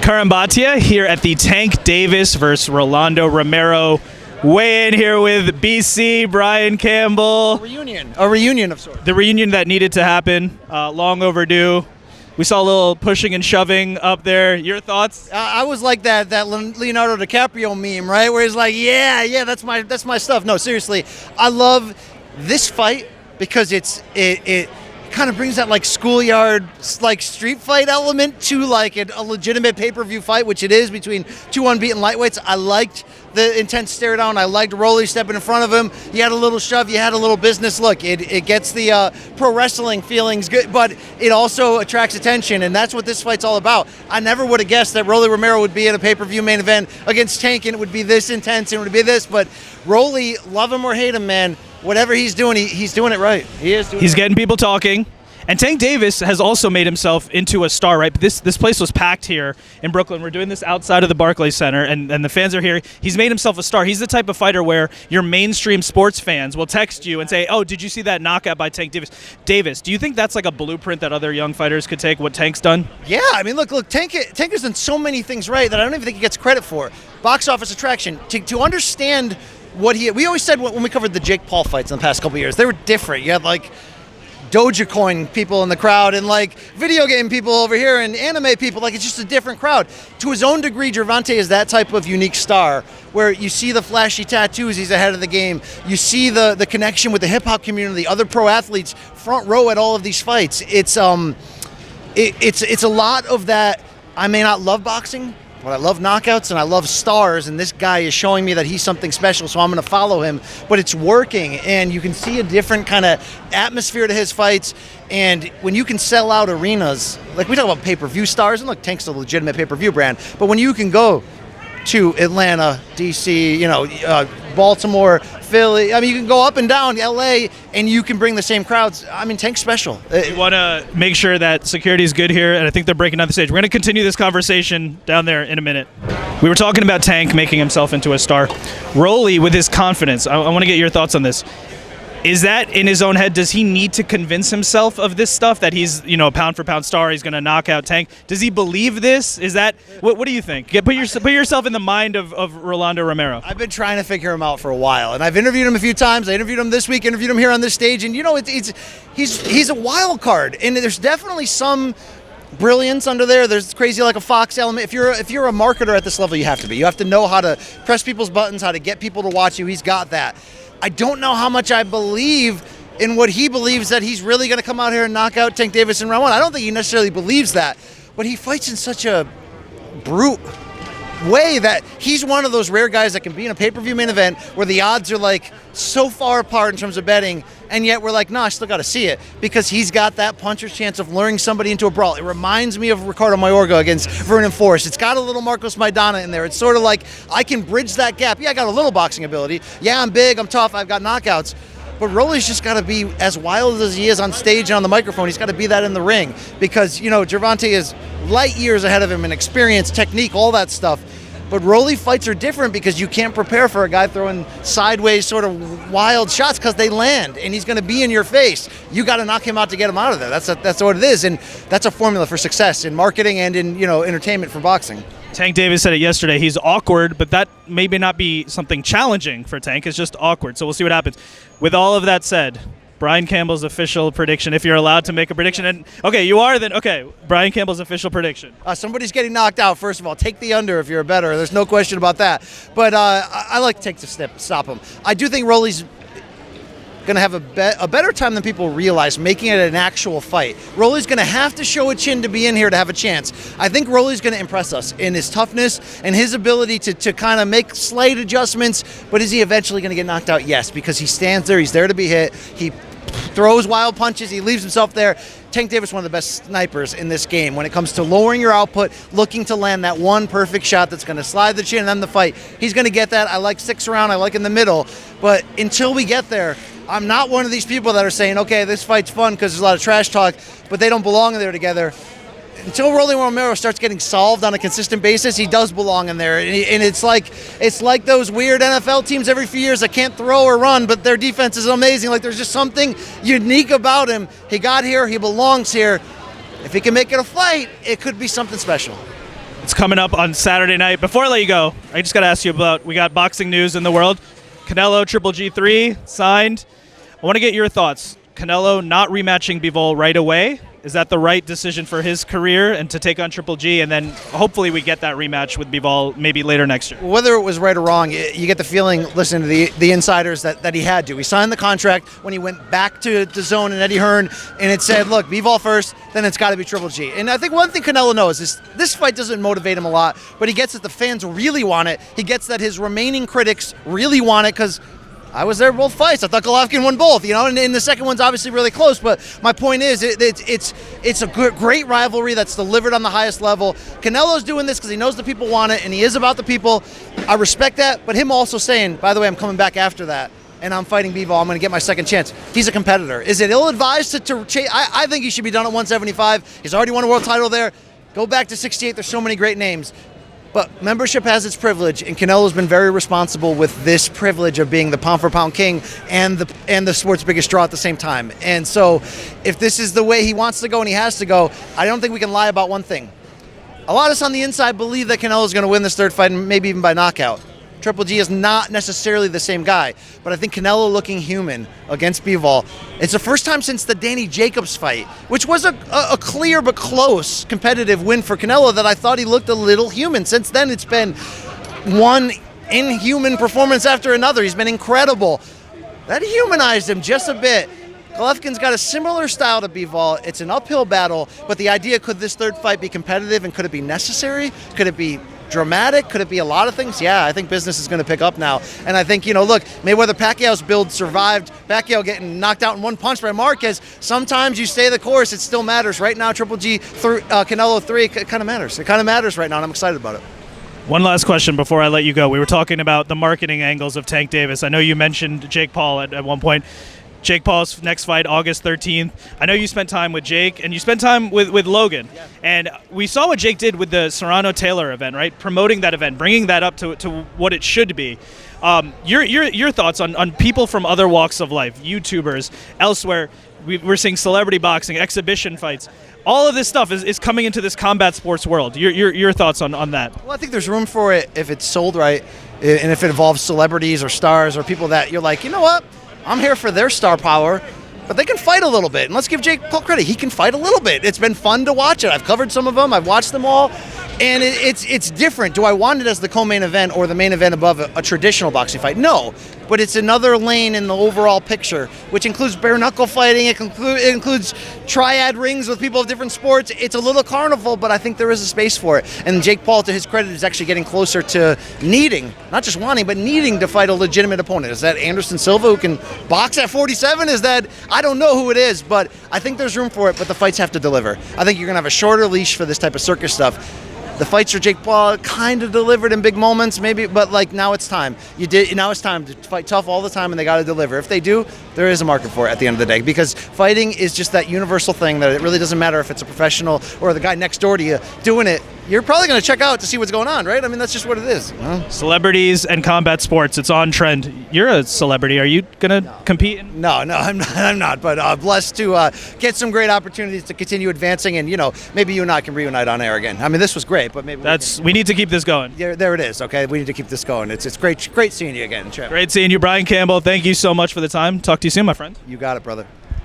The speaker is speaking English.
Curran Bhatia here at the Tank Davis versus Rolando Romero weigh in here with BC, Brian Campbell. A reunion of sorts. The reunion that needed to happen, long overdue. We saw a little pushing and shoving up there. Your thoughts? I was like that Leonardo DiCaprio meme, right? Where he's like, yeah, that's my stuff. No, seriously, I love this fight because it kind of brings that like schoolyard, like street fight element to like a legitimate pay-per-view fight, which it is between two unbeaten lightweights. I liked the intense stare down. I liked Rolly stepping in front of him. You had a little shove. You had a little business look. It gets the pro wrestling feelings good, but it also attracts attention, and that's what this fight's all about. I never would have guessed that Rolly Romero would be in a pay-per-view main event against Tank, and it would be this intense, and it would be this. But Rolly, love him or hate him, man, whatever he's doing, he's doing it right. He's getting people talking. And Tank Davis has also made himself into a star, right? This place was packed here in Brooklyn. We're doing this outside of the Barclays Center, and the fans are here. He's made himself a star. He's the type of fighter where your mainstream sports fans will text you and say, oh, did you see that knockout by Tank Davis? Do you think that's like a blueprint that other young fighters could take, what Tank's done? Yeah, I mean, look, Tank has done so many things right that I don't even think he gets credit for. Box office attraction. To understand what we always said when we covered the Jake Paul fights in the past couple of years, they were different. You had like Dogecoin people in the crowd and like video game people over here and anime people. Like, it's just a different crowd. To his own degree, Gervonta is that type of unique star where you see the flashy tattoos, he's ahead of the game. You see the connection with the hip hop community, other pro athletes, front row at all of these fights. It's a lot of that. I may not love boxing, but I love knockouts and I love stars, and this guy is showing me that he's something special, so I'm going to follow him. But it's working, and you can see a different kind of atmosphere to his fights. And when you can sell out arenas, like we talk about pay-per-view stars, and look, Tank's a legitimate pay-per-view brand, but when you can go to Atlanta, D.C., Baltimore, Philly. I mean, you can go up and down L.A. and you can bring the same crowds. I mean, Tank's special. You want to make sure that security is good here, and I think they're breaking down the stage. We're going to continue this conversation down there in a minute. We were talking about Tank making himself into a star. Rolly, with his confidence, I want to get your thoughts on this. Is that in his own head? Does he need to convince himself of this stuff, that he's, a pound-for-pound star, he's going to knock out Tank? Does he believe this? Is that what do you think? Put yourself in the mind of Rolando Romero. I've been trying to figure him out for a while, and I've interviewed him a few times. I interviewed him this week, interviewed him here on this stage, and he's a wild card, and there's definitely some brilliance under there. There's crazy like a Fox element. If you're a marketer at this level, you have to be. You have to know how to press people's buttons, how to get people to watch you. He's got that. I don't know how much I believe in what he believes, that he's really going to come out here and knock out Tank Davis in round one. I don't think he necessarily believes that, but he fights in such a brute way that he's one of those rare guys that can be in a pay-per-view main event where the odds are like so far apart in terms of betting, and yet we're like, no, I still got to see it, because he's got that puncher's chance of luring somebody into a brawl. It reminds me of Ricardo Mayorga against Vernon Forrest. It's got a little Marcos Maidana in there. It's sort of like I can bridge that gap. Yeah, I got a little boxing ability. Yeah, I'm big, I'm tough, I've got knockouts. But Rolly's just got to be as wild as he is on stage and on the microphone. He's got to be that in the ring, because, Gervonta is light years ahead of him in experience, technique, all that stuff. But Rolly fights are different because you can't prepare for a guy throwing sideways sort of wild shots, because they land and he's going to be in your face. You got to knock him out to get him out of there. That's what it is, and that's a formula for success in marketing and in entertainment for boxing. Tank Davis said it yesterday. He's awkward, but that maybe not be something challenging for Tank. It's just awkward. So we'll see what happens. With all of that said, Brian Campbell's official prediction, if you're allowed to make a prediction. And okay, you are, then okay, Brian Campbell's official prediction. Somebody's getting knocked out, first of all. Take the under if you're a bettor. There's no question about that. But I like to take the step, stop him. I do think Rolly's going to have a better time than people realize making it an actual fight. Rolly's going to have to show a chin to be in here to have a chance. I think Rolly's going to impress us in his toughness and his ability to kind of make slight adjustments. But is he eventually going to get knocked out? Yes, because he stands there. He's there to be hit. He throws wild punches. He leaves himself there. Tank Davis, one of the best snipers in this game when it comes to lowering your output, looking to land that one perfect shot that's going to slide the chin and end the fight. He's going to get that. I like 6 round. I like in the middle. But until we get there, I'm not one of these people that are saying, okay, this fight's fun because there's a lot of trash talk, but they don't belong there together. Until Rolly Romero starts getting solved on a consistent basis, he does belong in there. And it's like those weird NFL teams every few years that can't throw or run, but their defense is amazing. Like, there's just something unique about him. He got here. He belongs here. If he can make it a fight, it could be something special. It's coming up on Saturday night. Before I let you go, I just got to ask you about, we got boxing news in the world. Canelo, Triple G3, signed. I want to get your thoughts. Canelo not rematching Bivol right away. Is that the right decision for his career and to take on Triple G? And then hopefully we get that rematch with Bivol maybe later next year. Whether it was right or wrong, you get the feeling, listening to the insiders, that he had to. He signed the contract when he went back to DAZN and Eddie Hearn, and it said, look, Bivol first, then it's got to be Triple G. And I think one thing Canelo knows is this fight doesn't motivate him a lot, but he gets that the fans really want it. He gets that his remaining critics really want it because I was there both fights. I thought Golovkin won both, and the second one's obviously really close. But my point is, it's a great rivalry that's delivered on the highest level. Canelo's doing this because he knows the people want it, and he is about the people. I respect that, but him also saying, by the way, I'm coming back after that, and I'm fighting Bivol. I'm going to get my second chance. He's a competitor. Is it ill-advised to chase? I think he should be done at 175. He's already won a world title there. Go back to 68. There's so many great names. But membership has its privilege, and Canelo's been very responsible with this privilege of being the pound-for-pound king and the sport's biggest draw at the same time. And so if this is the way he wants to go and he has to go, I don't think we can lie about one thing. A lot of us on the inside believe that Canelo's going to win this third fight, and maybe even by knockout. Triple G is not necessarily the same guy, but I think Canelo looking human against Bivol. It's the first time since the Danny Jacobs fight, which was a clear but close competitive win for Canelo, that I thought he looked a little human. Since then, it's been one inhuman performance after another. He's been incredible. That humanized him just a bit. Golovkin's got a similar style to Bivol. It's an uphill battle, but the idea, could this third fight be competitive and could it be necessary? Could it be dramatic? Could it be a lot of things? Yeah, I think business is going to pick up now. And I think, look, Mayweather-Pacquiao's build survived. Pacquiao getting knocked out in one punch by Marquez. Sometimes you stay the course. It still matters. Right now, Triple G, Canelo 3, it kind of matters. It kind of matters right now, and I'm excited about it. One last question before I let you go. We were talking about the marketing angles of Tank Davis. I know you mentioned Jake Paul at one point. Jake Paul's next fight, August 13th. I know you spent time with Jake, and you spent time with Logan. Yeah. And we saw what Jake did with the Serrano-Taylor event, right? Promoting that event, bringing that up to what it should be. Your thoughts on people from other walks of life, YouTubers, elsewhere. We're seeing celebrity boxing, exhibition fights. All of this stuff is coming into this combat sports world. Your thoughts on that? Well, I think there's room for it if it's sold right, and if it involves celebrities or stars or people that you're like, you know what? I'm here for their star power, but they can fight a little bit. And let's give Jake Paul credit. He can fight a little bit. It's been fun to watch it. I've covered some of them. I've watched them all. And it's different. Do I want it as the co-main event or the main event above a traditional boxing fight? No. But it's another lane in the overall picture, which includes bare knuckle fighting. It includes triad rings with people of different sports. It's a little carnival, but I think there is a space for it. And Jake Paul, to his credit, is actually getting closer to needing, not just wanting, but needing to fight a legitimate opponent. Is that Anderson Silva, who can box at 47? Is that, I don't know who it is, but I think there's room for it, but the fights have to deliver. I think you're going to have a shorter leash for this type of circus stuff. The fights for Jake Paul kind of delivered in big moments, maybe, but now it's time. Now it's time to fight tough all the time, and they got to deliver. If they do, there is a market for it at the end of the day, because fighting is just that universal thing that it really doesn't matter if it's a professional or the guy next door to you doing it. You're probably going to check out to see what's going on, right? I mean, that's just what it is. Celebrities and combat sports, it's on trend. You're a celebrity. Are you going to compete? No, I'm not. But blessed to get some great opportunities to continue advancing, and maybe you and I can reunite on air again. I mean, this was great, but maybe we need to keep this going. Yeah, there it is. Okay, we need to keep this going. It's great seeing you again, Chip. Great seeing you, Brian Campbell. Thank you so much for the time. Talk to you soon, my friend. You got it, brother.